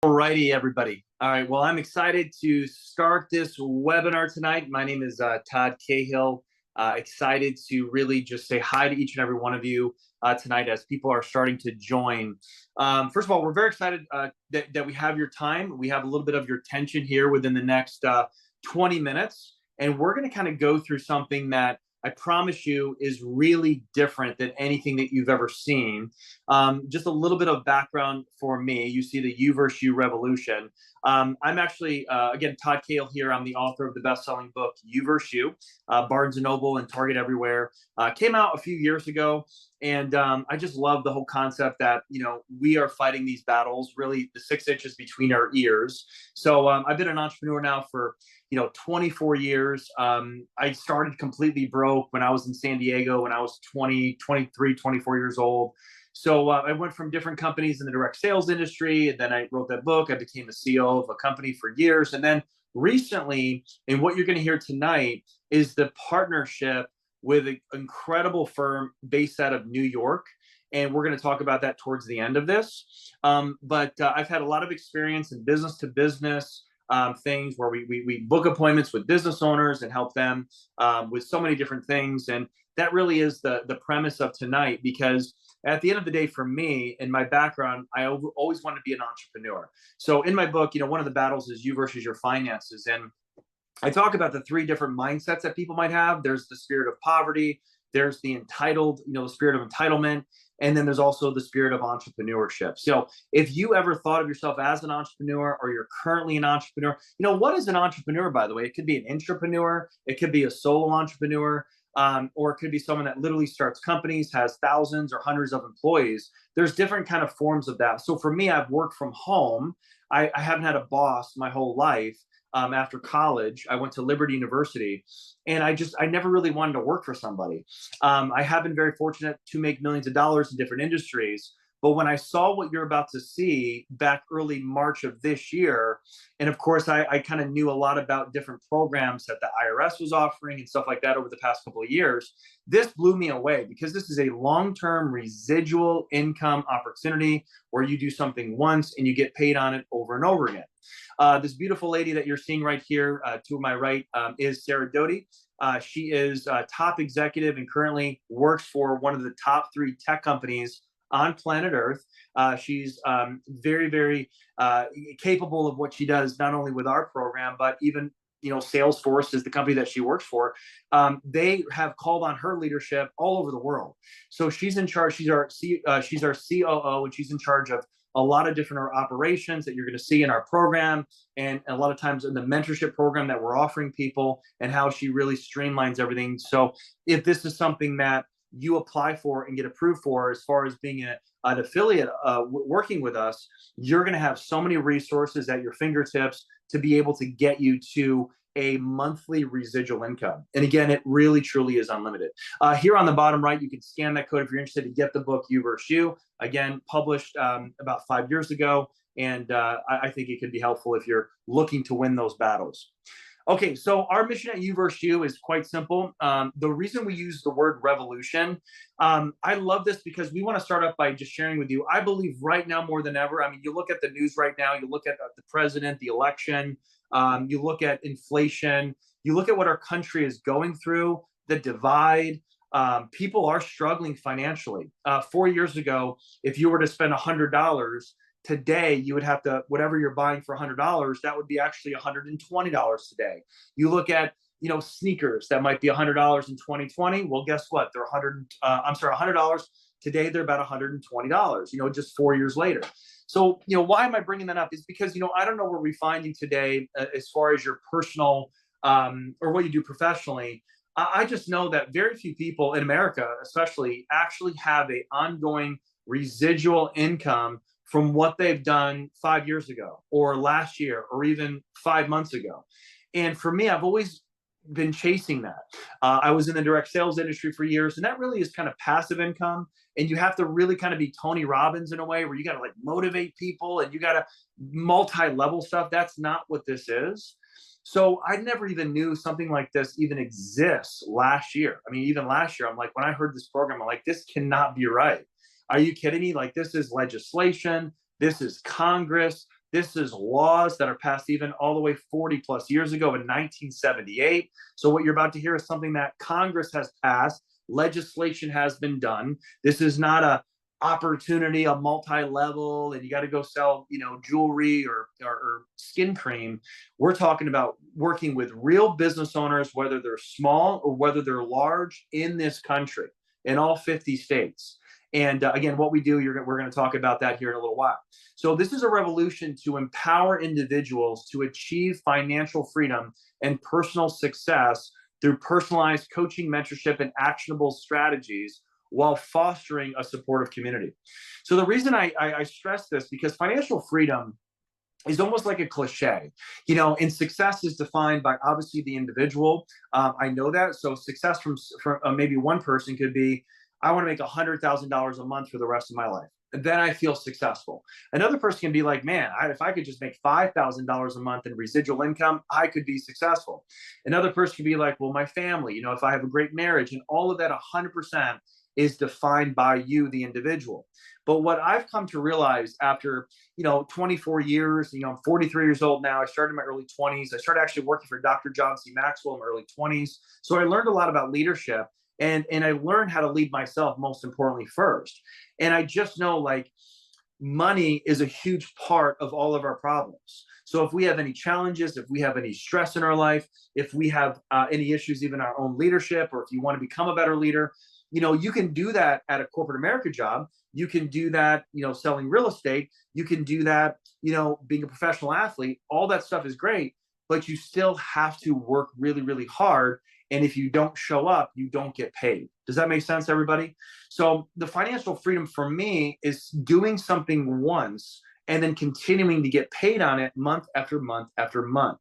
Alrighty, everybody. All right. Well, I'm excited to start this webinar tonight. My name is Todd Cahill. Excited to really just say hi to each and every one of you tonight as people are starting to join. First of all, we're very excited that we have your time. We have a little bit of your attention here within the next 20 minutes. And we're going to kind of go through something that I promise you is really different than anything that you've ever seen. Just a little bit of background for me. You see the You versus You revolution. I'm actually, again, Todd Cahill here. I'm the author of the best-selling book, You versus You, Barnes & Noble and Target everywhere. Came out a few years ago. And I just love the whole concept that, we are fighting these battles, really the 6 inches between our ears. So I've been an entrepreneur now for 24 years. I started completely broke when I was in San Diego when I was 20, 23, 24 years old. So I went from different companies in the direct sales industry, and then I wrote that book. I became the CEO of a company for years. And then recently, and what you're going to hear tonight is the partnership with an incredible firm based out of New York. And we're going to talk about that towards the end of this. But I've had a lot of experience in business to business things where we book appointments with business owners and help them with so many different things. And that really is the premise of tonight, because at the end of the day, for me, in my background, I always wanted to be an entrepreneur. So in my book, one of the battles is you versus your finances. And I talk about the 3 different mindsets that people might have. There's the spirit of poverty. There's the entitled, the spirit of entitlement. And then there's also the spirit of entrepreneurship. So if you ever thought of yourself as an entrepreneur, or you're currently an entrepreneur, what is an entrepreneur, by the way? It could be an intrapreneur. It could be a solo entrepreneur. Or it could be someone that literally starts companies, has thousands or hundreds of employees. There's different kind of forms of that. So for me, I've worked from home. I haven't had a boss my whole life. After college, I went to Liberty University, and I never really wanted to work for somebody. I have been very fortunate to make millions of dollars in different industries. But when I saw what you're about to see back early March of this year, and of course, I kind of knew a lot about different programs that the IRS was offering and stuff like that over the past couple of years, this blew me away, because this is a long-term residual income opportunity where you do something once and you get paid on it over and over again. This beautiful lady that you're seeing right here to my right is Sarah Doty. She is a top executive and currently works for one of the top 3 tech companies on planet Earth. She's very, very capable of what she does, not only with our program, but even, Salesforce is the company that she works for. They have called on her leadership all over the world. So she's in charge. She's our COO, and she's in charge of a lot of different operations that you're going to see in our program, and a lot of times in the mentorship program that we're offering people, and how she really streamlines everything. So if this is something that you apply for and get approved for, as far as being an affiliate working with us, you're going to have so many resources at your fingertips to be able to get you to a monthly residual income. And again, it really, truly is unlimited. Here on the bottom right, you can scan that code if you're interested to get the book, You versus You. Again, published about 5 years ago. And I think it could be helpful if you're looking to win those battles. Okay, so our mission at You versus You is quite simple. The reason we use the word revolution, I love this because we want to start off by just sharing with you. I believe right now more than ever, I mean, you look at the news right now, you look at the president, the election, you look at inflation, you look at what our country is going through, the divide. People are struggling financially. 4 years ago, if you were to spend $100, today you would have to, whatever you're buying for $100, that would be actually $120 today. You look at, sneakers that might be $100 in 2020. Well, guess what? They're $100 today. They're about $120, just 4 years later. So, why am I bringing that up? Is because, I don't know where we find you today as far as your personal or what you do professionally. I just know that very few people in America, especially, actually have an ongoing residual income from what they've done 5 years ago, or last year, or even 5 months ago. And for me, I've always been chasing that. I was in the direct sales industry for years, and that really is kind of passive income. And you have to really kind of be Tony Robbins in a way, where you got to motivate people, and you got to multi-level stuff. That's not what this is. So I never even knew something like this even exists last year. I mean, even last year, I'm like, when I heard this program, I'm like, this cannot be right. Are you kidding me? This is legislation. This is Congress. This is laws that are passed even all the way 40 plus years ago in 1978. So what you're about to hear is something that Congress has passed, legislation has been done. This is not a opportunity, a multi-level, and you got to go sell, jewelry or skin cream. We're talking about working with real business owners, whether they're small or whether they're large in this country, in all 50 states. And again, what we do, we're going to talk about that here in a little while. So this is a revolution to empower individuals to achieve financial freedom and personal success through personalized coaching, mentorship, and actionable strategies while fostering a supportive community. So the reason I stress this, because financial freedom is almost like a cliche, and success is defined by obviously the individual. I know that. So success from maybe one person could be, I want to make $100,000 a month for the rest of my life. And then I feel successful. Another person can be like, man, if I could just make $5,000 a month in residual income, I could be successful. Another person could be like, well, my family, if I have a great marriage, and all of that 100% is defined by you, the individual. But what I've come to realize after, 24 years, I'm 43 years old now. I started in my early 20s. I started actually working for Dr. John C. Maxwell in my early 20s. So I learned a lot about leadership, and I learned how to lead myself, most importantly, first. And I just know, like, money is a huge part of all of our problems. So if we have any challenges, if we have any stress in our life, if we have any issues, even our own leadership, or if you want to become a better leader, you can do that at a corporate America job. You can do that, selling real estate. You can do that, being a professional athlete. All that stuff is great, but you still have to work really, really hard. And if you don't show up, you don't get paid. Does that make sense, everybody? So the financial freedom for me is doing something once and then continuing to get paid on it month after month after month.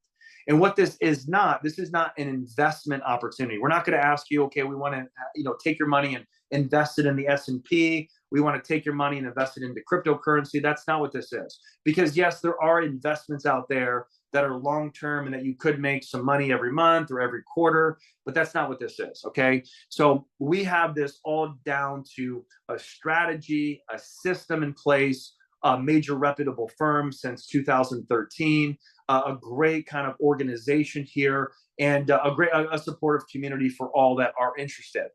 And what this is not an investment opportunity. We're not going to ask you, okay, we want to, take your money and invest it in the S&P. We want to take your money and invest it into cryptocurrency. That's not what this is. Because yes, there are investments out there that are long-term and that you could make some money every month or every quarter, but that's not what this is, okay? So we have this all down to a strategy, a system in place, a major reputable firm since 2013, a great kind of organization here, and a supportive community for all that are interested.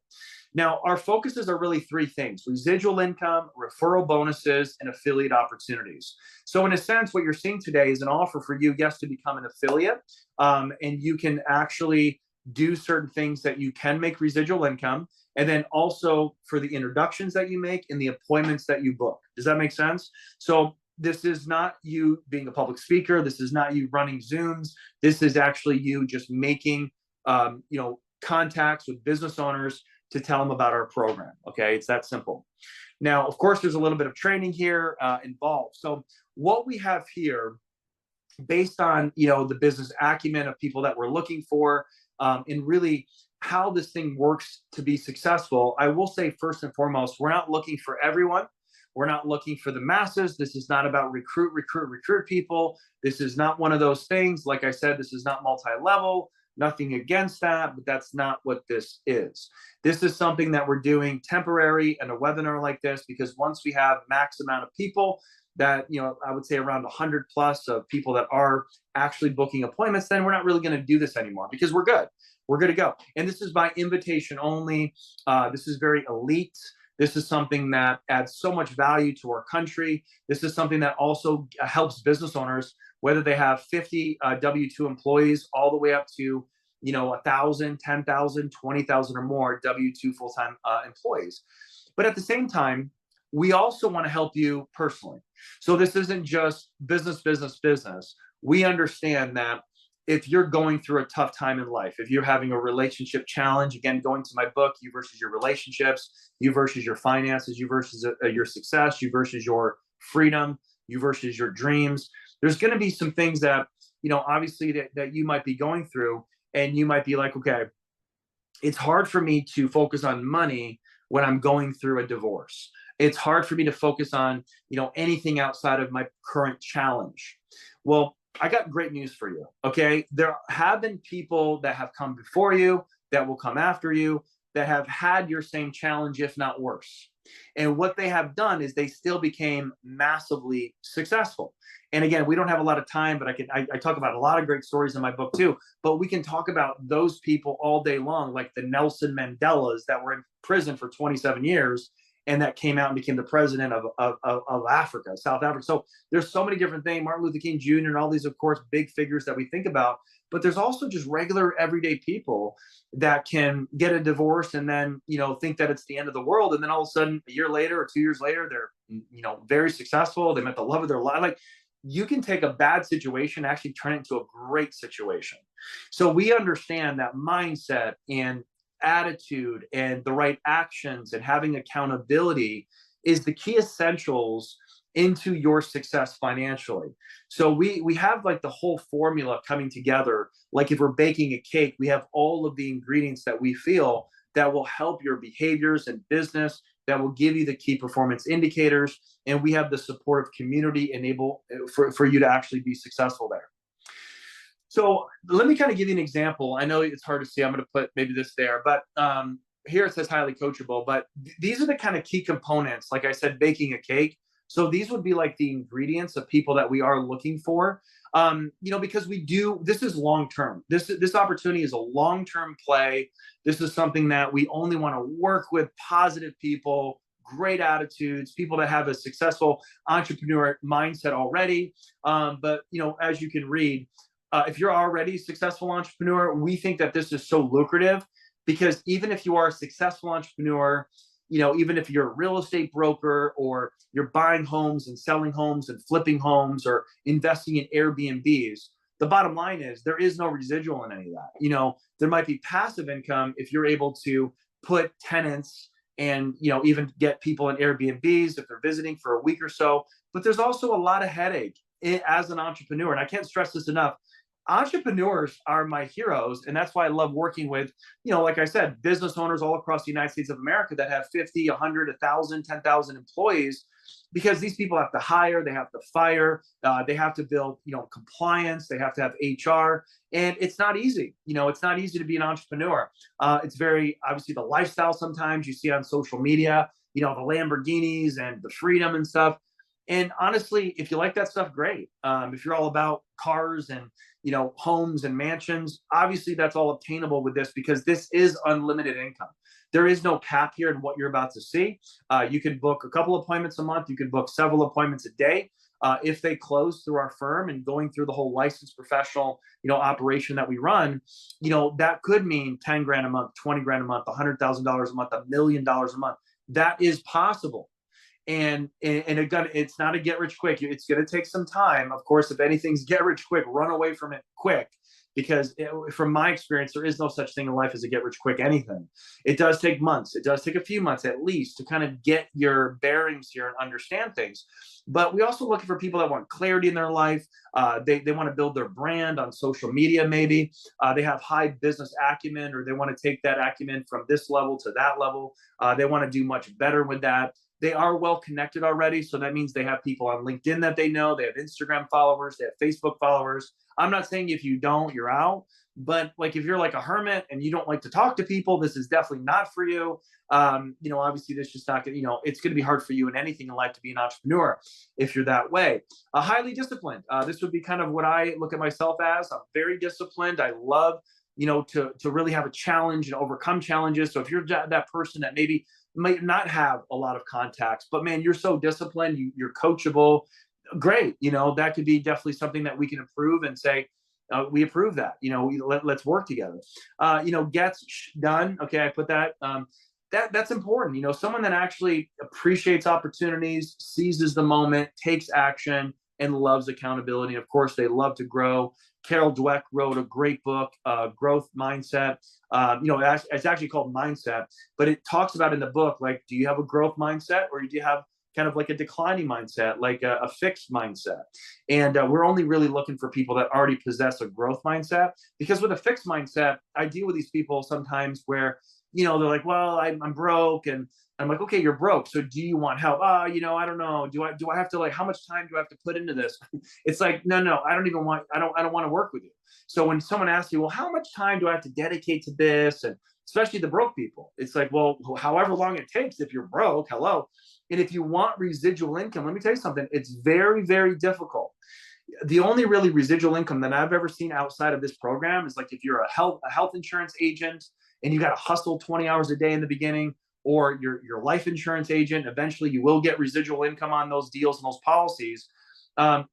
Now, our focuses are really three things: residual income, referral bonuses, and affiliate opportunities. So in a sense, what you're seeing today is an offer for you, yes, to become an affiliate, and you can actually do certain things that you can make residual income, and then also for the introductions that you make and the appointments that you book. Does that make sense? So this is not you being a public speaker. This is not you running Zooms. This is actually you just making, contacts with business owners to tell them about our program. Okay, it's that simple. Now, of course, there's a little bit of training here involved. So what we have here, based on the business acumen of people that we're looking for, and really how this thing works to be successful, I will say first and foremost, we're not looking for everyone. We're not looking for the masses. This is not about recruit people. This is not one of those things. Like I said, this is not multi-level. Nothing against that, but that's not what this is. This is something that we're doing temporary in a webinar like this, because once we have max amount of people that, I would say around 100 plus of people that are actually booking appointments, then we're not really going to do this anymore, because we're good. We're good to go. And this is by invitation only. This is very elite. This is something that adds so much value to our country. This is something that also helps business owners, whether they have 50 W-2 employees all the way up to 1,000, 10,000, 20,000 or more W-2 full-time employees. But at the same time, we also want to help you personally. So this isn't just business. We understand that if you're going through a tough time in life, if you're having a relationship challenge, again, going to my book, You Versus Your Relationships, You Versus Your Finances, You Versus your Success, You Versus Your Freedom, You Versus Your Dreams. There's going to be some things that, obviously that you might be going through, and you might be like, okay, it's hard for me to focus on money when I'm going through a divorce. It's hard for me to focus on, anything outside of my current challenge. Well, I got great news for you, okay? There have been people that have come before you, that will come after you, that have had your same challenge, if not worse. And what they have done is they still became massively successful. And again, we don't have a lot of time, but I talk about a lot of great stories in my book too. But we can talk about those people all day long, like the Nelson Mandelas that were in prison for 27 years and that came out and became the president of Africa, South Africa. So there's so many different things, Martin Luther King Jr. and all these, of course, big figures that we think about. But there's also just regular everyday people that can get a divorce and then, think that it's the end of the world. And then all of a sudden, a year later or 2 years later, they're, very successful. They met the love of their life. Like, you can take a bad situation, actually turn it into a great situation. So we understand that mindset and attitude and the right actions and having accountability is the key essentials into your success financially. So we have like the whole formula coming together. Like if we're baking a cake, we have all of the ingredients that we feel that will help your behaviors and business, that will give you the key performance indicators. And we have the supportive community enable for you to actually be successful there. So let me kind of give you an example. I know it's hard to see. I'm going to put maybe this there, but here it says highly coachable. But these are the kind of key components. Like I said, baking a cake. So these would be like the ingredients of people that we are looking for. Because this is long-term. This opportunity is a long-term play. This is something that we only want to work with positive people, great attitudes, people that have a successful entrepreneur mindset already. But as you can read, if you're already a successful entrepreneur, we think that this is so lucrative because even if you are a successful entrepreneur, even if you're a real estate broker or you're buying homes and selling homes and flipping homes or investing in Airbnbs, the bottom line is there is no residual in any of that. There might be passive income if you're able to put tenants and, even get people in Airbnbs if they're visiting for a week or so. But there's also a lot of headache as an entrepreneur. And I can't stress this enough. Entrepreneurs are my heroes. And that's why I love working with, like I said, business owners all across the United States of America that have 50, 100, 1,000, 10,000 employees, because these people have to hire, they have to fire, they have to build, compliance, they have to have HR. And it's not easy. It's not easy to be an entrepreneur. It's very, obviously the lifestyle sometimes you see on social media, the Lamborghinis and the freedom and stuff. And honestly, if you like that stuff, great. If you're all about cars and, homes and mansions, obviously that's all obtainable with this because this is unlimited income. There is no cap here in what you're about to see. You can book a couple appointments a month. You can book several appointments a day. If they close through our firm and going through the whole licensed professional, operation that we run, that could mean 10 grand a month, 20 grand a month, $100,000 a month, $1 million a month. That is possible. And it's not a get rich quick. It's going to take some time. Of course, if anything's get rich quick, run away from it quick, because from my experience, there is no such thing in life as a get rich quick anything. It does take months. It does take a few months at least to kind of get your bearings here and understand things. But we also looking for people that want clarity in their life. They want to build their brand on social media. Maybe they have high business acumen, or they want to take that acumen from this level to that level. They want to do much better with that. They are well connected already. So that means they have people on LinkedIn that they know. They have Instagram followers. They have Facebook followers. I'm not saying if you don't, you're out. But like if you're like a hermit and you don't like to talk to people, this is definitely not for you. Obviously this just not going to, it's going to be hard for you in anything in life to be an entrepreneur if you're that way. Highly disciplined. This would be kind of what I look at myself as. I'm very disciplined. I love, to really have a challenge and overcome challenges. So if you're that person that maybe might not have a lot of contacts, but man, you're so disciplined, you're coachable, great. That could be definitely something that we can improve and say, we approve that, let's work together. Gets done. Okay. I put that, that's important. Someone that actually appreciates opportunities, seizes the moment, takes action, and loves accountability. Of course, they love to grow. Carol Dweck wrote a great book, Growth Mindset. It's actually called Mindset, but it talks about in the book, like, do you have a growth mindset, or do you have kind of like a declining mindset, like a fixed mindset? And we're only really looking for people that already possess a growth mindset, because with a fixed mindset, I deal with these people sometimes where, they're like, well, I'm broke, and I'm like, okay, you're broke. So do you want help? I don't know. Do I have to, like, how much time do I have to put into this? It's like, no, I don't want to work with you. So when someone asks you, well, how much time do I have to dedicate to this? And especially the broke people. It's like, well, however long it takes, if you're broke, hello. And if you want residual income, let me tell you something, it's very, very difficult. The only really residual income that I've ever seen outside of this program is like if you're a health insurance agent and you got to hustle 20 hours a day in the beginning, or your life insurance agent, eventually you will get residual income on those deals and those policies.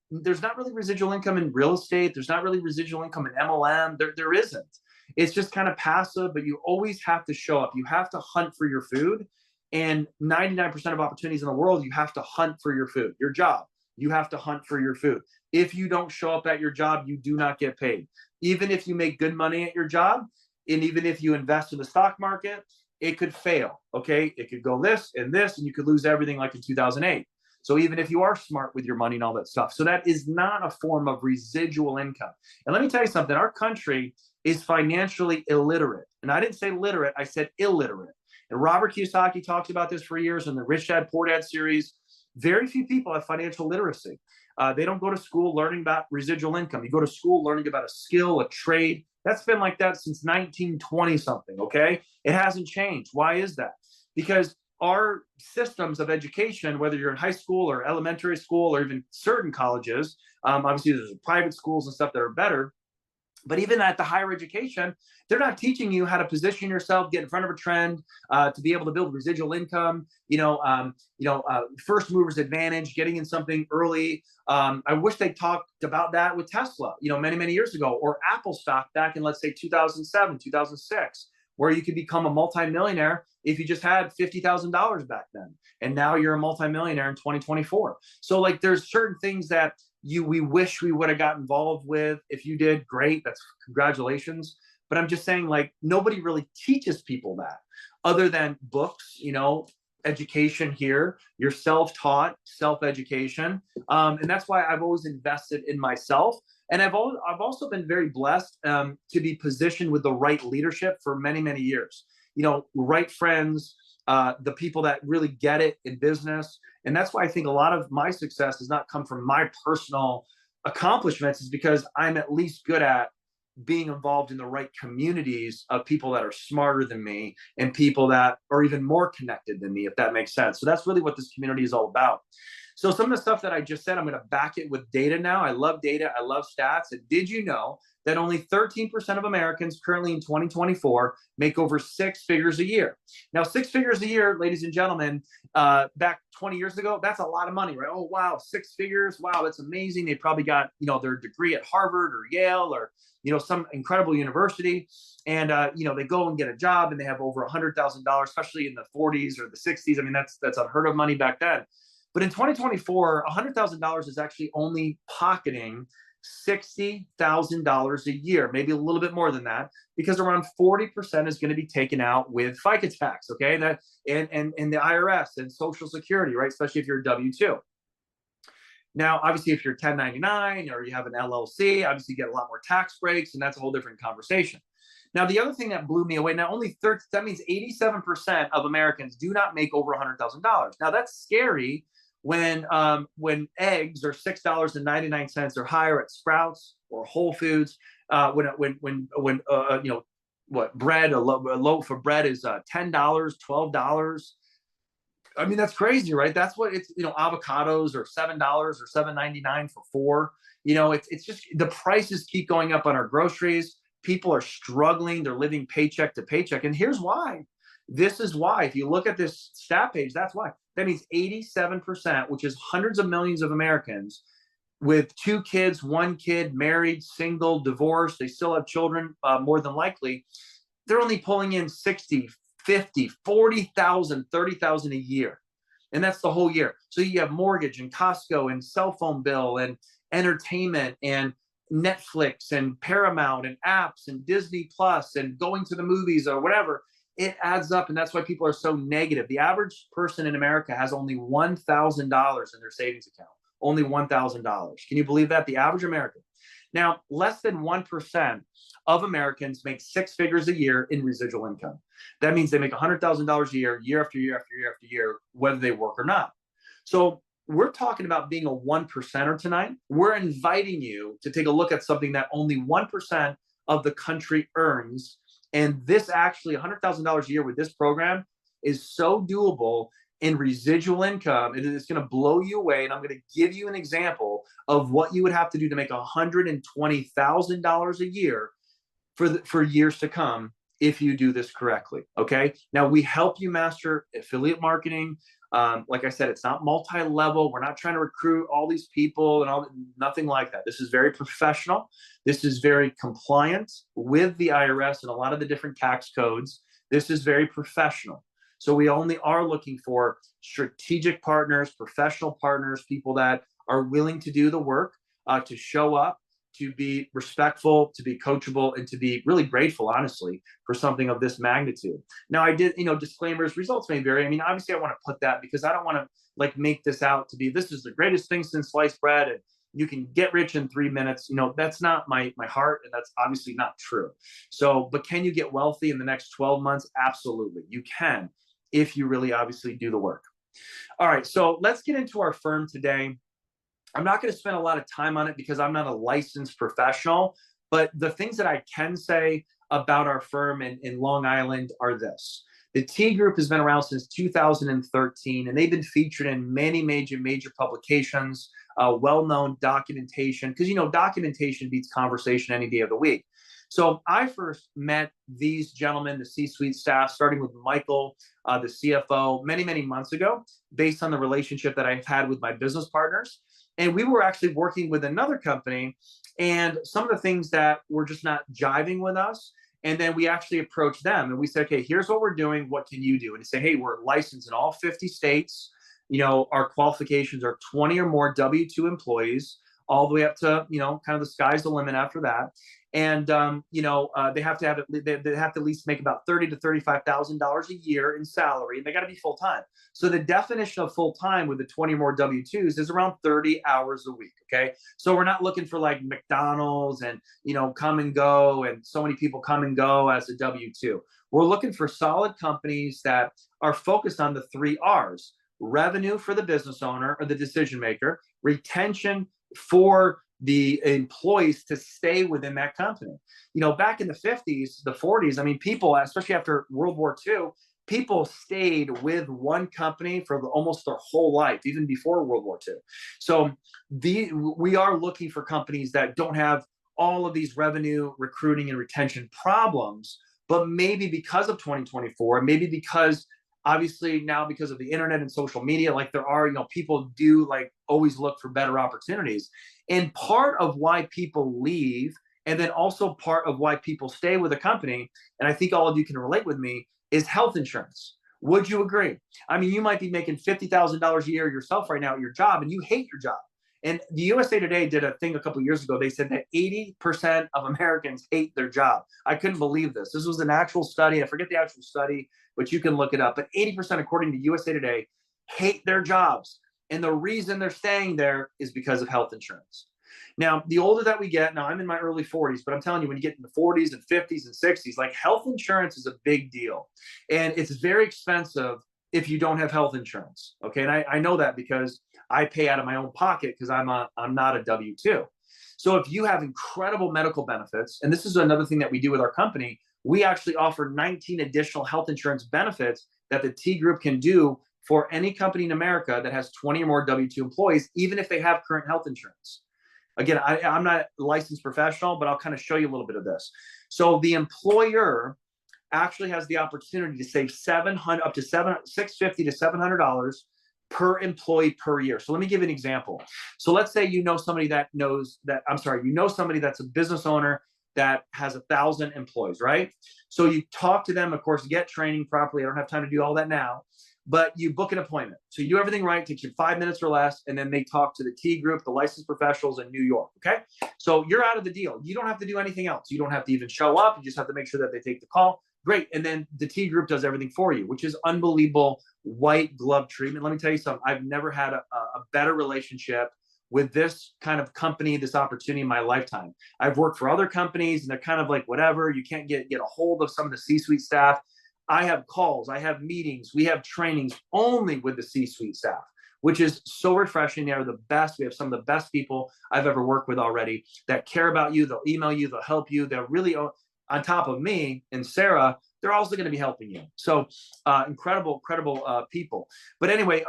There's not really residual income in real estate. There's not really residual income in MLM. There isn't. It's just kind of passive, but you always have to show up. You have to hunt for your food. And 99% of opportunities in the world, you have to hunt for your food. Your job, you have to hunt for your food. If you don't show up at your job, you do not get paid. Even if you make good money at your job, and even if you invest in the stock market, it could fail, okay? It could go this, and you could lose everything like in 2008. So even if you are smart with your money and all that stuff. So that is not a form of residual income. And let me tell you something, our country is financially illiterate. And I didn't say literate, I said illiterate. And Robert Kiyosaki talks about this for years in the Rich Dad, Poor Dad series. Very few people have financial literacy. They don't go to school learning about residual income. You go to school learning about a skill, a trade. That's been like that since 1920 something, okay? It hasn't changed. Why is that? Because our systems of education, whether you're in high school or elementary school or even certain colleges, obviously there's private schools and stuff that are better, but even at the higher education, they're not teaching you how to position yourself, get in front of a trend, to be able to build residual income, first movers advantage, getting in something early. I wish they talked about that with Tesla, many, many years ago, or Apple stock back in, let's say, 2007, 2006, where you could become a multimillionaire if you just had $50,000 back then. And now you're a multimillionaire in 2024. So like there's certain things that we wish we would have got involved with. If you did, great, that's congratulations. But I'm just saying, like, nobody really teaches people that other than books, education here, you're self-taught, self-education. And that's why I've always invested in myself. And I've also been very blessed to be positioned with the right leadership for many, many years. Right friends, the people that really get it in business. And that's why I think a lot of my success does not come from my personal accomplishments, is because I'm at least good at being involved in the right communities of people that are smarter than me and people that are even more connected than me, if that makes sense. So that's really what this community is all about. So some of the stuff that I just said, I'm going to back it with data now. I love data. I love stats. And did you know that only 13% of Americans currently in 2024 make over 6 figures a year? Now, 6 figures a year, ladies and gentlemen, back 20 years ago, that's a lot of money, right? Oh, wow, 6 figures. Wow, that's amazing. They probably got, their degree at Harvard or Yale or, some incredible university. And, they go and get a job and they have over $100,000, especially in the 40s or the 60s. I mean, that's unheard of money back then. But in 2024, $100,000 is actually only pocketing $60,000 a year, maybe a little bit more than that, because around 40% is going to be taken out with FICA tax, okay? That and the IRS and Social Security, right? Especially if you're a W-2. Now, obviously, if you're 1099 or you have an LLC, obviously you get a lot more tax breaks, and that's a whole different conversation. Now, the other thing that blew me away, now only that means 87% of Americans do not make over $100,000. Now, that's scary when eggs are $6.99 or higher at Sprouts or Whole Foods, bread, a loaf of bread is $10, $12. I mean, that's crazy, right? That's what it's, avocados are $7 or $7.99 for 4. It's just the prices keep going up on our groceries. People are struggling. They're living paycheck to paycheck. And here's why. This is why. If you look at this stat page, that's why. That means 87%, which is hundreds of millions of Americans with 2 kids, 1 kid, married, single, divorced, they still have children, more than likely. They're only pulling in 60, 50, 40,000, 30,000 a year. And that's the whole year. So you have mortgage and Costco and cell phone bill and entertainment and Netflix and Paramount and apps and Disney Plus and going to the movies or whatever. It adds up, and that's why people are so negative. The average person in America has only $1,000 in their savings account. Only $1,000. Can you believe that? The average American. Now, less than 1% of Americans make 6 figures a year in residual income. That means they make $100,000 a year, year after year after year after year, whether they work or not. So we're talking about being a 1%er tonight. We're inviting you to take a look at something that only 1% of the country earns. And this actually $100,000 a year with this program is so doable in residual income. It is going to blow you away. And I'm going to give you an example of what you would have to do to make $120,000 a year for years to come if you do this correctly. Okay. Now we help you master affiliate marketing. Like I said, it's not multi-level. We're not trying to recruit all these people and all, nothing like that. This is very professional. This is very compliant with the IRS and a lot of the different tax codes. This is very professional. So we only are looking for strategic partners, professional partners, people that are willing to do the work, to show up, to be respectful, to be coachable, and to be really grateful, honestly, for something of this magnitude. Now, I did, disclaimers, results may vary. I mean, obviously, I want to put that because I don't want to make this out to be, this is the greatest thing since sliced bread and you can get rich in 3 minutes. That's not my heart, and that's obviously not true. So, but can you get wealthy in the next 12 months? Absolutely, you can, if you really obviously do the work. All right, so let's get into our firm today. I'm not going to spend a lot of time on it because I'm not a licensed professional, but the things that I can say about our firm in Long Island are this. The T Group has been around since 2013, and they've been featured in many major publications, well-known documentation, because, documentation beats conversation any day of the week. So I first met these gentlemen, the C-suite staff, starting with Michael, the CFO, many months ago, based on the relationship that I've had with my business partners. And we were actually working with another company, and some of the things that were just not jiving with us. And then we actually approached them and we said, okay, here's what we're doing. What can you do? And they say, hey, we're licensed in all 50 states. Our qualifications are 20 or more W-2 employees, all the way up to, kind of the sky's the limit after that. And, they have to at least make about $30,000 to $35,000 a year in salary, and they got to be full time. So the definition of full time with the 20 more W-2s is around 30 hours a week. Okay. So we're not looking for like McDonald's and, come and go, and so many people come and go as a W-2. We're looking for solid companies that are focused on the 3 R's: revenue for the business owner or the decision maker, retention for the employees to stay within that company. Back in the 50s, the 40s, I mean, people, especially after World War II, people stayed with one company for almost their whole life, even before World War II. So we are looking for companies that don't have all of these revenue, recruiting, and retention problems, but maybe because of 2024, maybe because obviously now because of the internet and social media, like there are, people do always look for better opportunities. And part of why people leave, and then also part of why people stay with a company, and I think all of you can relate with me, is health insurance. Would you agree? I mean, you might be making $50,000 a year yourself right now at your job, and you hate your job. And the USA Today did a thing a couple of years ago. They said that 80% of Americans hate their job. I couldn't believe this. This was an actual study. I forget the actual study, but you can look it up. But 80%, according to USA Today, hate their jobs. And the reason they're staying there is because of health insurance. Now, the older that we get, now I'm in my early 40s, but I'm telling you, when you get in the 40s and 50s and 60s, health insurance is a big deal. And it's very expensive if you don't have health insurance. Okay. And I know that because I pay out of my own pocket because I'm not a W-2. So if you have incredible medical benefits, and this is another thing that we do with our company, we actually offer 19 additional health insurance benefits that the T Group can do for any company in America that has 20 or more W-2 employees, even if they have current health insurance. Again, I'm not a licensed professional, but I'll kind of show you a little bit of this. So the employer actually has the opportunity to save $650 to $700 per employee per year. So let me give you an example. So let's say somebody somebody that's a business owner that has 1,000 employees, right? So you talk to them, of course, get training properly. I don't have time to do all that now, but you book an appointment. So you do everything right, takes you 5 minutes or less, and then they talk to the T Group, the licensed professionals in New York, okay? So you're out of the deal. You don't have to do anything else. You don't have to even show up. You just have to make sure that they take the call. Great. And then the T Group does everything for you, which is unbelievable white glove treatment. Let me tell you something. I've never had a better relationship with this kind of company, this opportunity in my lifetime. I've worked for other companies and they're kind of like, whatever, you can't get a hold of some of the C-suite staff. I have calls, I have meetings, we have trainings only with the C-suite staff, which is so refreshing. They are the best. We have some of the best people I've ever worked with already that care about you. They'll email you, they'll help you. They're really on top of me and Sarah, they're also going to be helping you. So incredible people. But anyway,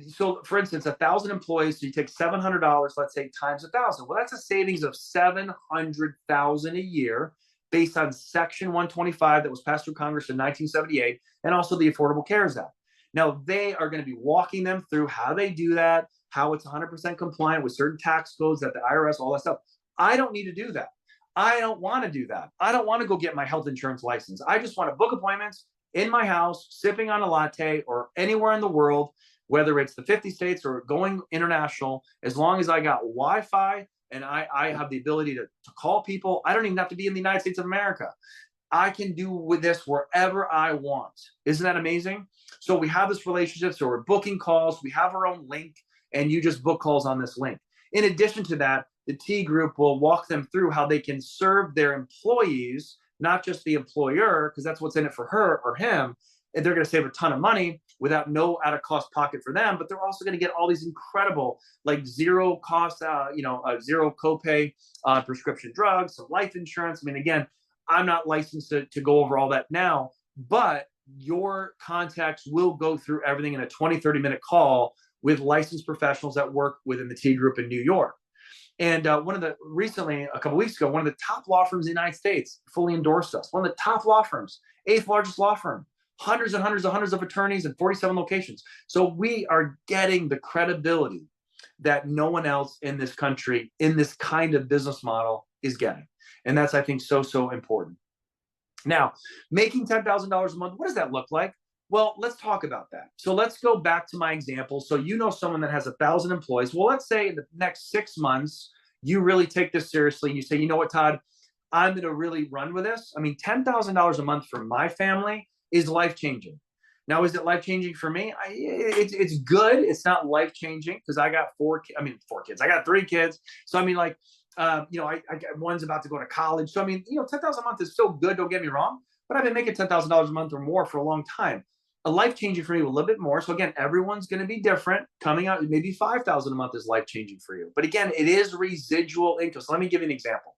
so for instance, 1,000 employees, so you take $700, let's say, times 1,000. Well, that's a savings of $700,000 a year based on Section 125 that was passed through Congress in 1978, and also the Affordable Care Act. Now, they are going to be walking them through how they do that, how it's 100% compliant with certain tax codes that the IRS, all that stuff. I don't need to do that. I don't want to do that. I don't want to go get my health insurance license. I just want to book appointments in my house, sipping on a latte, or anywhere in the world, whether it's the 50 states or going international, as long as I got Wi-Fi and I have the ability to call people. I don't even have to be in the United States of America. I can do with this wherever I want. Isn't that amazing? So we have this relationship. So we're booking calls. We have our own link, and you just book calls on this link. In addition to that, the T group will walk them through how they can serve their employees, not just the employer, because that's what's in it for her or him. And they're going to save a ton of money without no out of cost pocket for them. But they're also going to get all these incredible, like zero cost, zero copay prescription drugs, some life insurance. I mean, again, I'm not licensed to go over all that now, but your contacts will go through everything in a 20, 30-minute call with licensed professionals that work within the T group in New York. And recently, a couple weeks ago, one of the top law firms in the United States fully endorsed us. One of the top law firms, 8th largest law firm, hundreds of attorneys in 47 locations. So we are getting the credibility that no one else in this country, in this kind of business model, is getting. And that's, I think, so important. Now, making $10,000 a month, what does that look like? Well, let's talk about that. So let's go back to my example. So you know someone that has 1,000 employees. Well, let's say in the next 6 months, you really take this seriously. And you say, you know what, Todd, I'm going to really run with this. I mean, $10,000 a month for my family is life-changing. Now, is it life-changing for me? It's good. It's not life-changing because I got 4 kids. I got 3 kids. So, I mean, like, I one's about to go to college. So, I mean, $10,000 a month is still good. Don't get me wrong. But I've been making $10,000 a month or more for a long time. A life-changing for me a little bit more. So again, everyone's going to be different. Coming out, maybe $5,000 a month is life-changing for you. But again, it is residual income. So let me give you an example.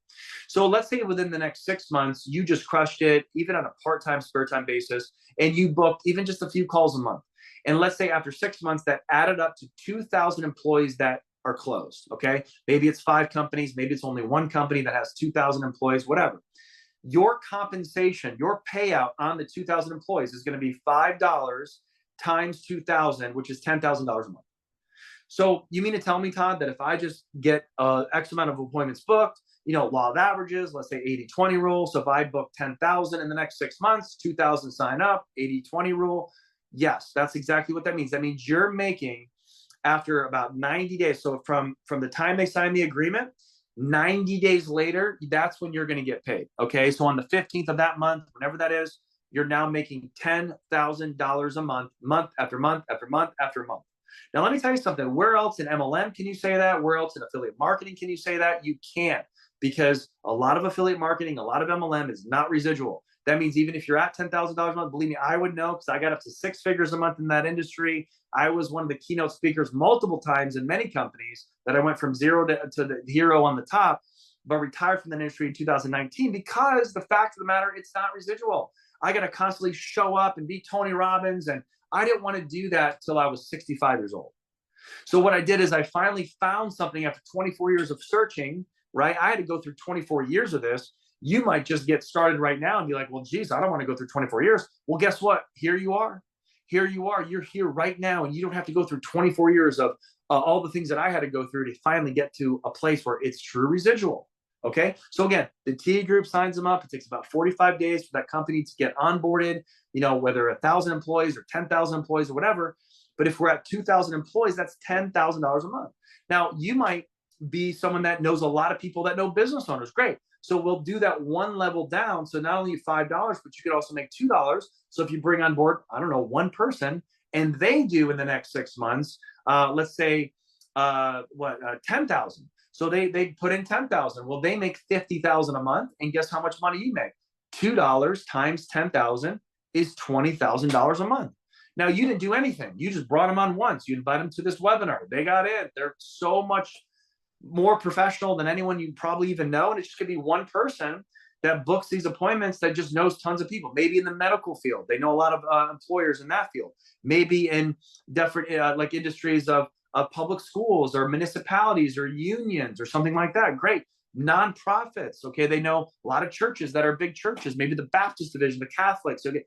So let's say within the next 6 months, you just crushed it, even on a part-time, spare-time basis, and you booked even just a few calls a month. And let's say after 6 months, that added up to 2,000 employees that are closed. Okay, maybe it's 5 companies, maybe it's only 1 company that has 2,000 employees, whatever. Your compensation, your payout on the 2,000 employees is going to be $5 times 2,000, which is $10,000 a month. So you mean to tell me, Todd, that if I just get X amount of appointments booked, law of averages, let's say 80-20 rule. So if I book 10,000 in the next 6 months, 2,000 sign up, 80-20 rule. Yes, that's exactly what that means. That means you're making, after about 90 days. So from the time they sign the agreement, 90 days later, that's when you're going to get paid. Okay. So on the 15th of that month, whenever that is, you're now making $10,000 a month, month after month after month after month. Now, let me tell you something. Where else in MLM can you say that? Where else in affiliate marketing can you say that? You can't, because a lot of affiliate marketing, a lot of MLM is not residual. That means even if you're at $10,000 a month, believe me, I would know, because I got up to 6 figures a month in that industry. I was one of the keynote speakers multiple times in many companies that I went from zero to the hero on the top, but retired from that industry in 2019 because the fact of the matter, it's not residual. I got to constantly show up and be Tony Robbins. And I didn't want to do that till I was 65 years old. So what I did is I finally found something after 24 years of searching, right? I had to go through 24 years of this. You might just get started right now and be like, well, geez, I don't want to go through 24 years. Well, guess what? Here you are. Here you are. You're here right now, and you don't have to go through 24 years of all the things that I had to go through to finally get to a place where it's true residual. Okay. So again, the T group signs them up. It takes about 45 days for that company to get onboarded, whether 1,000 employees or 10,000 employees or whatever. But if we're at 2,000 employees, that's $10,000 a month. Now, you might be someone that knows a lot of people that know business owners. Great. So we'll do that one level down. So not only $5, but you could also make $2. So if you bring on board, I don't know, 1 person, and they do in the next 6 months, let's say 10,000. So they put in 10,000. Well, they make 50,000 a month, and guess how much money you make? $2 times 10,000 is $20,000 a month. Now, you didn't do anything. You just brought them on once. You invite them to this webinar. They got in. They're so much more professional than anyone you probably even know. And it's just going to be 1 person that books these appointments that just knows tons of people. Maybe in the medical field, they know a lot of employers in that field. Maybe in different like industries of public schools or municipalities or unions or something like that. Great. Nonprofits, okay, they know a lot of churches that are big churches, maybe the Baptist division, the Catholics, okay,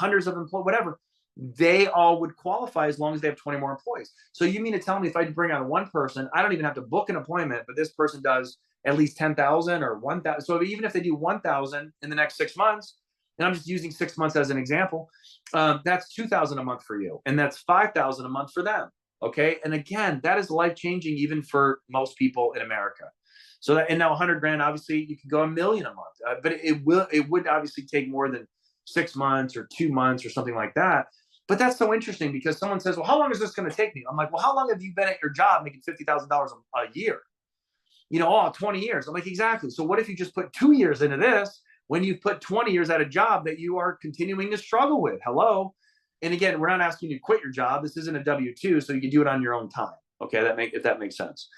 hundreds of employees, whatever. They all would qualify as long as they have 20 more employees. So you mean to tell me if I bring on one person, I don't even have to book an appointment, but this person does at least 10,000 or 1,000. So even if they do 1,000 in the next 6 months, and I'm just using 6 months as an example, that's 2,000 a month for you, and that's 5,000 a month for them. Okay, and again, that is life changing even for most people in America. So that, and now 100 grand, obviously you could go $1 million a month, but it would obviously take more than 6 months or 2 months or something like that. But that's so interesting because someone says, well, how long is this going to take me? I'm like, well, how long have you been at your job making $50,000 a year? 20 years. I'm like, exactly. So what if you just put 2 years into this when you've put 20 years at a job that you are continuing to struggle with? Hello. And again, we're not asking you to quit your job. This isn't a W-2, so you can do it on your own time. Okay, if that makes sense.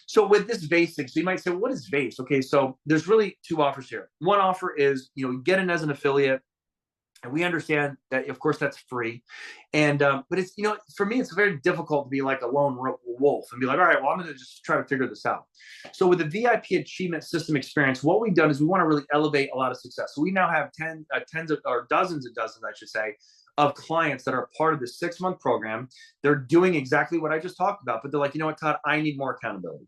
So with this basic, so you might say, what is VASE? Okay, so there's really two offers here. One offer is, get in as an affiliate. And we understand that, of course, that's free. And, but it's, for me, it's very difficult to be like a lone wolf and be like, all right, well, I'm going to just try to figure this out. So with the VIP Achievement System experience, what we've done is we want to really elevate a lot of success. So we now have tens of, or dozens and dozens, I should say, of clients that are part of the 6-month program. They're doing exactly what I just talked about, but they're like, you know what, Todd, I need more accountability.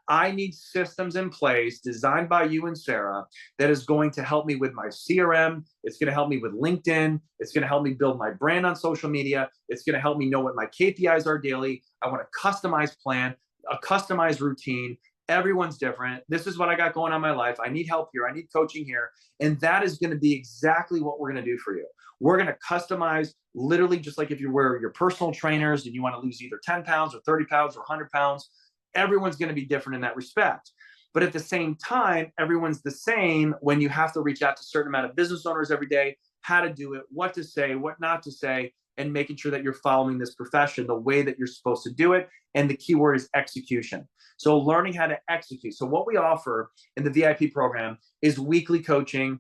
I need systems in place designed by you and Sarah that is going to help me with my CRM. It's going to help me with LinkedIn. It's going to help me build my brand on social media. It's going to help me know what my KPIs are daily. I want a customized plan, a customized routine. Everyone's different. This is what I got going on in my life. I need help here. I need coaching here. And that is going to be exactly what we're going to do for you. We're going to customize literally just like if you were your personal trainers and you want to lose either 10 pounds or 30 pounds or 100 pounds. Everyone's going to be different in that respect. But at the same time, everyone's the same when you have to reach out to a certain amount of business owners every day, how to do it, what to say, what not to say, and making sure that you're following this profession the way that you're supposed to do it. And the key word is execution. So learning how to execute. So what we offer in the VIP program is weekly coaching.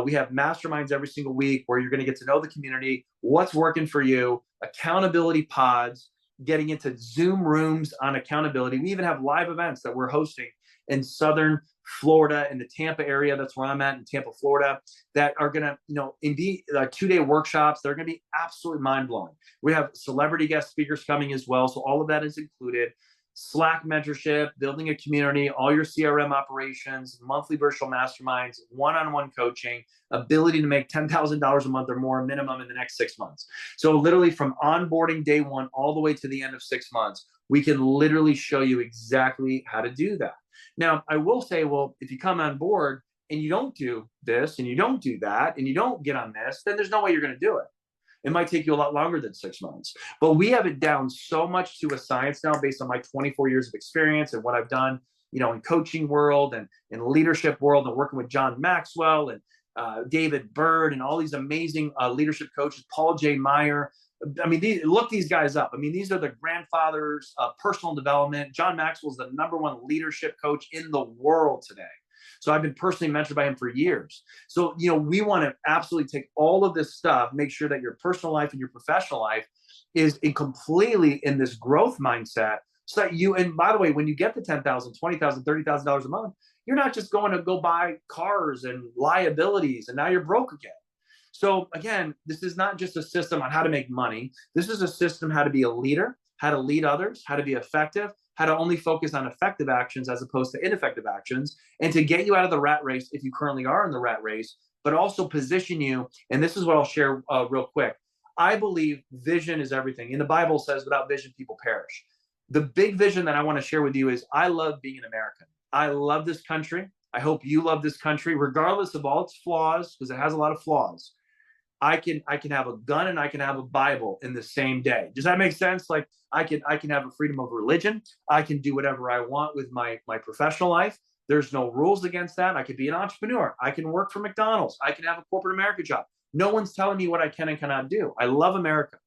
We have masterminds every single week where you're going to get to know the community, what's working for you, accountability pods, getting into Zoom rooms on accountability. We even have live events that we're hosting in Southern Florida, in the Tampa area. That's where I'm at, in Tampa, Florida, that are going to, be 2-day workshops. They're going to be absolutely mind-blowing. We have celebrity guest speakers coming as well. So all of that is included. Slack mentorship, building a community, all your CRM operations, monthly virtual masterminds, one-on-one coaching, ability to make $10,000 a month or more minimum in the next 6 months. So literally from onboarding day one all the way to the end of 6 months, we can literally show you exactly how to do that. Now, I will say, well, if you come on board and you don't do this and you don't do that and you don't get on this, then there's no way you're going to do it. It might take you a lot longer than 6 months, but we have it down so much to a science now based on my 24 years of experience and what I've done, in coaching world and in leadership world and working with John Maxwell and David Bird and all these amazing leadership coaches, Paul J. Meyer. I mean, look these guys up. I mean, these are the grandfathers of personal development. John Maxwell is the #1 leadership coach in the world today. So I've been personally mentored by him for years. So, we want to absolutely take all of this stuff, make sure that your personal life and your professional life is completely in this growth mindset. So that and by the way, when you get the $10,000, $20,000, $30,000 a month, you're not just going to go buy cars and liabilities and now you're broke again. So again, this is not just a system on how to make money. This is a system how to be a leader, how to lead others, how to be effective, how to only focus on effective actions as opposed to ineffective actions, and to get you out of the rat race if you currently are in the rat race, but also position you. And this is what I'll share real quick. I believe vision is everything. And the Bible says without vision, people perish. The big vision that I want to share with you is I love being an American. I love this country. I hope you love this country, regardless of all its flaws, because it has a lot of flaws. I can have a gun and I can have a Bible in the same day. Does that make sense? Like I can have a freedom of religion. I can do whatever I want with my professional life. There's no rules against that. I could be an entrepreneur. I can work for McDonald's. I can have a corporate America job. No one's telling me what I can and cannot do. I love America.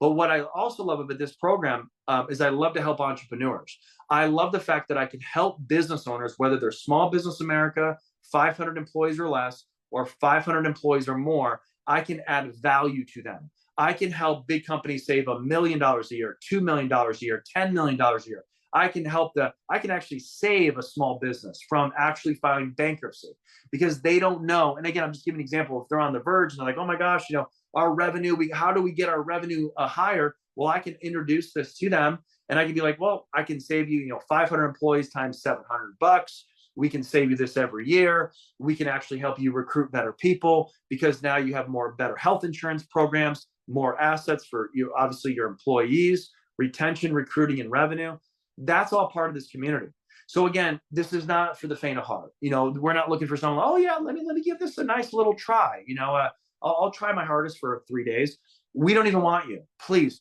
But what I also love about this program is I love to help entrepreneurs. I love the fact that I can help business owners, whether they're small business America, 500 employees or less, or 500 employees or more, I can add value to them. I can help big companies save $1 million a year, $2 million a year, $10 million a year. I can actually save a small business from actually filing bankruptcy because they don't know. And again, I'm just giving an example. If they're on the verge and they're like, oh my gosh, our revenue, how do we get our revenue higher? Well, I can introduce this to them and I can be like, well, I can save you, 500 employees times $700. We can save you this every year. We can actually help you recruit better people because now you have better health insurance programs, more assets for you, obviously your employees, retention, recruiting, and revenue. That's all part of this community. So again, this is not for the faint of heart. We're not looking for someone, oh yeah, let me give this a nice little try. I'll try my hardest for 3 days. We don't even want you. Please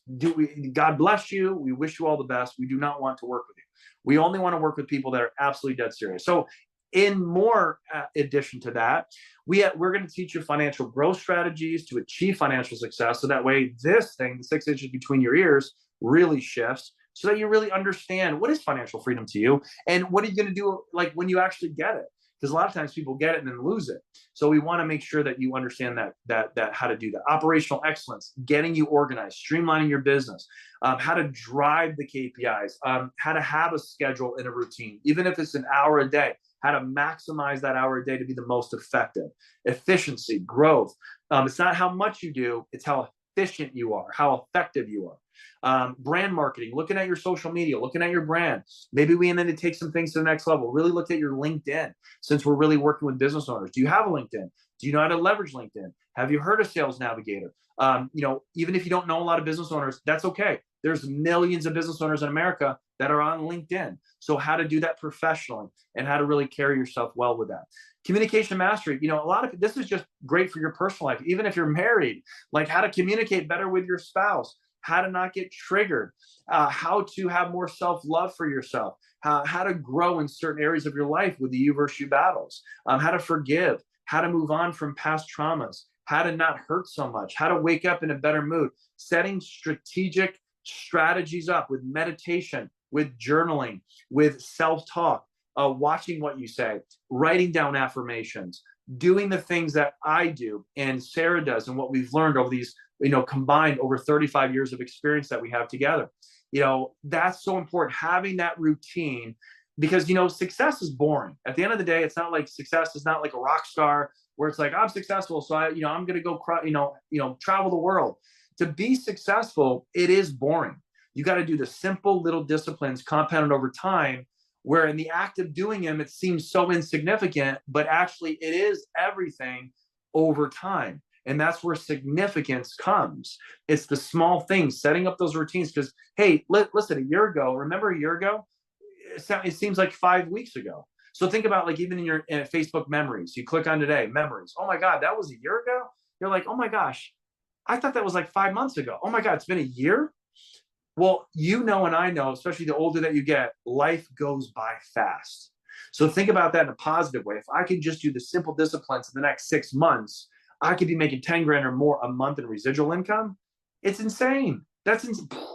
God bless you. We wish you all the best. We do not want to work with you. We only want to work with people that are absolutely dead serious. So in more addition to that, we're going to teach you financial growth strategies to achieve financial success. So that way this thing, the 6 inches between your ears, really shifts so that you really understand what is financial freedom to you and what are you going to do like when you actually get it. Because a lot of times people get it and then lose it. So we want to make sure that you understand that how to do that. Operational excellence, getting you organized, streamlining your business, how to drive the KPIs, how to have a schedule and a routine, even if it's an hour a day, how to maximize that hour a day to be the most effective. Efficiency, growth. It's not how much you do, it's how efficient you are, how effective you are. Brand marketing, looking at your social media, looking at your brand. Maybe we need to take some things to the next level. Really look at your LinkedIn since we're really working with business owners. Do you have a LinkedIn? Do you know how to leverage LinkedIn? Have you heard of Sales Navigator? Even if you don't know a lot of business owners, that's okay. There's millions of business owners in America that are on LinkedIn. So how to do that professionally and how to really carry yourself well with that. Communication mastery. A lot of this is just great for your personal life. Even if you're married, like how to communicate better with your spouse, how to not get triggered, how to have more self-love for yourself, how to grow in certain areas of your life with the you versus you battles, how to forgive, how to move on from past traumas, how to not hurt so much, how to wake up in a better mood, setting strategic strategies up with meditation, with journaling, with self-talk, watching what you say, writing down affirmations, doing the things that I do and Sarah does and what we've learned over these, combined over 35 years of experience that we have together. That's so important, having that routine because, success is boring. At the end of the day, it's not like success is not like a rock star where it's like, I'm successful. So I'm going to go, travel the world. To be successful, it is boring. You got to do the simple little disciplines compounded over time where in the act of doing them, it seems so insignificant, but actually it is everything over time. And that's where significance comes. It's the small things, setting up those routines. Because, hey, listen, remember a year ago? It seems like 5 weeks ago. So think about like even in your Facebook memories, you click on today, memories. Oh my God, that was a year ago? You're like, oh my gosh, I thought that was like 5 months ago. Oh my God, it's been a year? Well, and I know, especially the older that you get, life goes by fast. So think about that in a positive way. If I can just do the simple disciplines in the next 6 months, I could be making 10 grand or more a month in residual income. It's insane. That's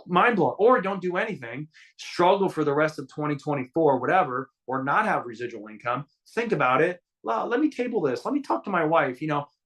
mind blowing. Or don't do anything, struggle for the rest of 2024, whatever, or not have residual income. Think about it. Well, let me table this. Let me talk to my wife.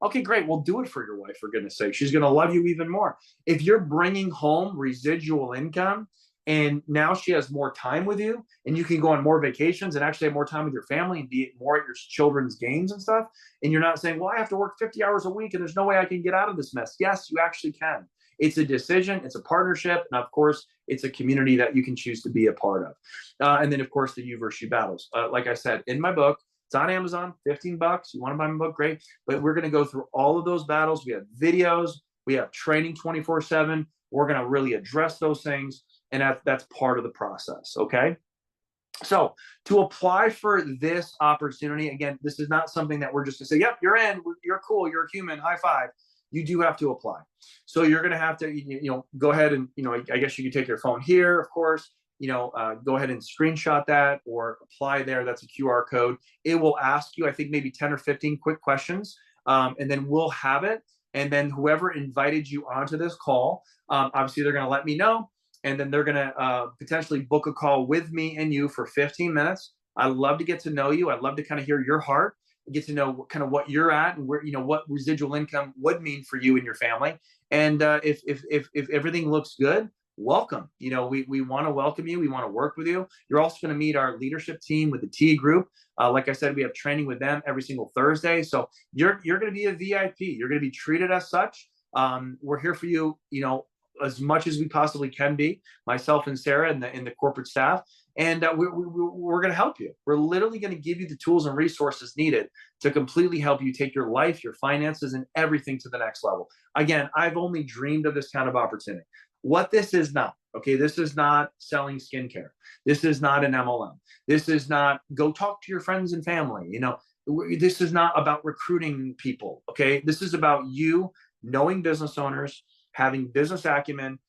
Okay, great. We'll do it for your wife, for goodness sake. She's going to love you even more. If you're bringing home residual income and now she has more time with you and you can go on more vacations and actually have more time with your family and be more at your children's games and stuff. And you're not saying, well, I have to work 50 hours a week and there's no way I can get out of this mess. Yes, you actually can. It's a decision. It's a partnership. And of course, it's a community that you can choose to be a part of. And then, of course, the you versus you battles. Like I said, in my book, it's on Amazon, $15. You want to buy my book, great. But we're going to go through all of those battles. We have videos. We have training 24/7. We're going to really address those things. And that's part of the process, okay? So to apply for this opportunity, again, this is not something that we're just going to say, yep, you're in, you're cool, you're a human, high five. You do have to apply. So you're going to have to, go ahead and, I guess you can take your phone here, of course, go ahead and screenshot that or apply there. That's a QR code. It will ask you, I think, maybe 10 or 15 quick questions, and then we'll have it. And then whoever invited you onto this call, obviously they're going to let me know. And then they're going to potentially book a call with me and you for 15 minutes. I'd love to get to know you. I'd love to kind of hear your heart. get to know kind of what you're at and where, what residual income would mean for you and your family. And if everything looks good, welcome. We want to welcome you. We want to work with you. You're also going to meet our leadership team with the T group. Like I said, we have training with them every single Thursday. So you're going to be a VIP. You're going to be treated as such. We're here for you, as much as we possibly can be, myself and Sarah and the corporate staff. And we're going to help you. We're literally going to give you the tools and resources needed to completely help you take your life, your finances, and everything to the next level. Again, I've only dreamed of this kind of opportunity. What this is not, okay, this is not selling skincare. This is not an MLM. This is not go talk to your friends and family. This is not about recruiting people, okay? This is about you knowing business owners, having business acumen,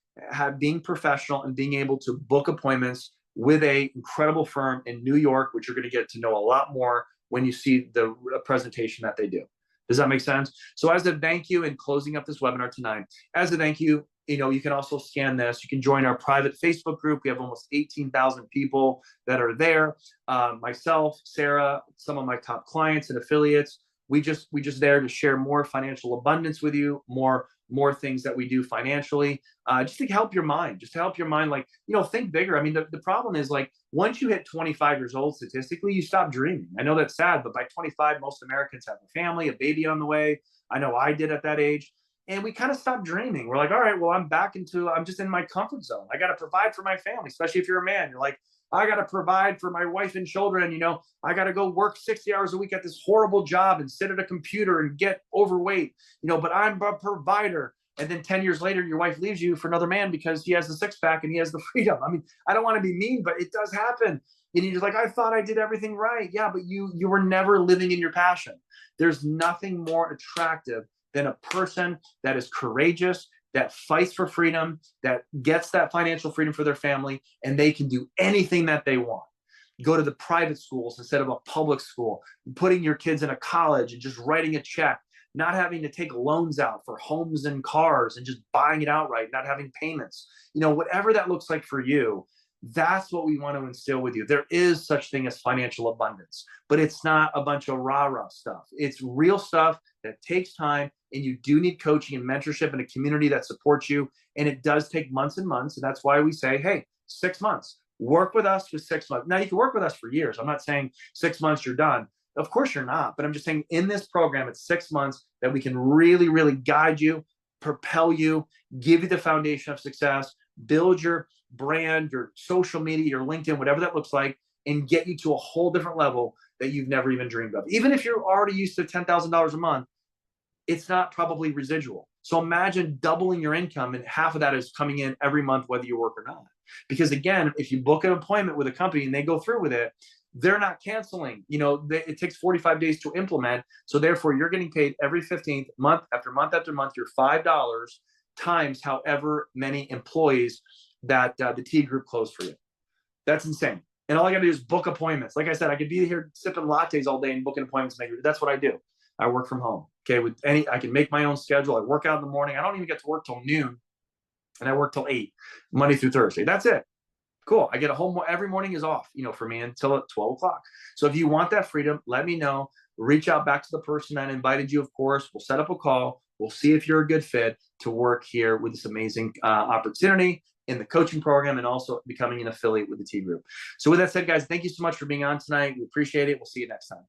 being professional, and being able to book appointments with a incredible firm in New York, which you're going to get to know a lot more when you see the presentation that they do. Does that make sense? So as a thank you in closing up this webinar tonight, as a thank you, you can also scan this. You can join our private Facebook group. We have almost 18,000 people that are there. Myself, Sarah, some of my top clients and affiliates. We just there to share more financial abundance with you, more things that we do financially, just to help your mind, like, think bigger. I mean, the problem is, like, once you hit 25 years old, statistically, you stop dreaming. I know that's sad, but by 25, most Americans have a family, a baby on the way. I know I did at that age. And we kind of stop dreaming. We're like, all right, well, I'm just in my comfort zone. I got to provide for my family, especially if you're a man. You're like, I got to provide for my wife and children. I got to go work 60 hours a week at this horrible job and sit at a computer and get overweight, but I'm a provider. And then 10 years later, your wife leaves you for another man because he has the six pack and he has the freedom. I mean, I don't want to be mean, but it does happen. And you're just like, I thought I did everything right. Yeah, but you were never living in your passion. There's nothing more attractive than a person that is courageous, that fights for freedom, that gets that financial freedom for their family, and they can do anything that they want. Go to the private schools instead of a public school, putting your kids in a college and just writing a check, not having to take loans out for homes and cars and just buying it outright, not having payments. Whatever that looks like for you, that's what we want to instill with you. There is such thing as financial abundance, but it's not a bunch of rah-rah stuff. It's real stuff that takes time, and you do need coaching and mentorship and a community that supports you. And it does take months and months. And that's why we say, hey, 6 months, work with us for 6 months. Now, you can work with us for years. I'm not saying 6 months, you're done. Of course you're not, but I'm just saying in this program, it's 6 months that we can really, really guide you, propel you, give you the foundation of success, build your brand, your social media, your LinkedIn, whatever that looks like, and get you to a whole different level that you've never even dreamed of. Even if you're already used to $10,000 a month, it's not probably residual. So imagine doubling your income, and half of that is coming in every month, whether you work or not. Because again, if you book an appointment with a company and they go through with it, they're not canceling. It takes 45 days to implement. So therefore, you're getting paid every 15th, month after month after month. You're $5 times however many employees that the T group closed for you. That's insane. And all I got to do is book appointments. Like I said, I could be here sipping lattes all day and booking appointments. That's what I do. I work from home. Okay, I can make my own schedule. I work out in the morning. I don't even get to work till noon, and I work till 8, Monday through Thursday. That's it. Cool. I get a whole every morning is off, for me until at 12 o'clock. So if you want that freedom, let me know. Reach out back to the person that invited you. Of course, we'll set up a call. We'll see if you're a good fit to work here with this amazing opportunity in the coaching program, and also becoming an affiliate with the T group. So with that said, guys, thank you so much for being on tonight. We appreciate it. We'll see you next time.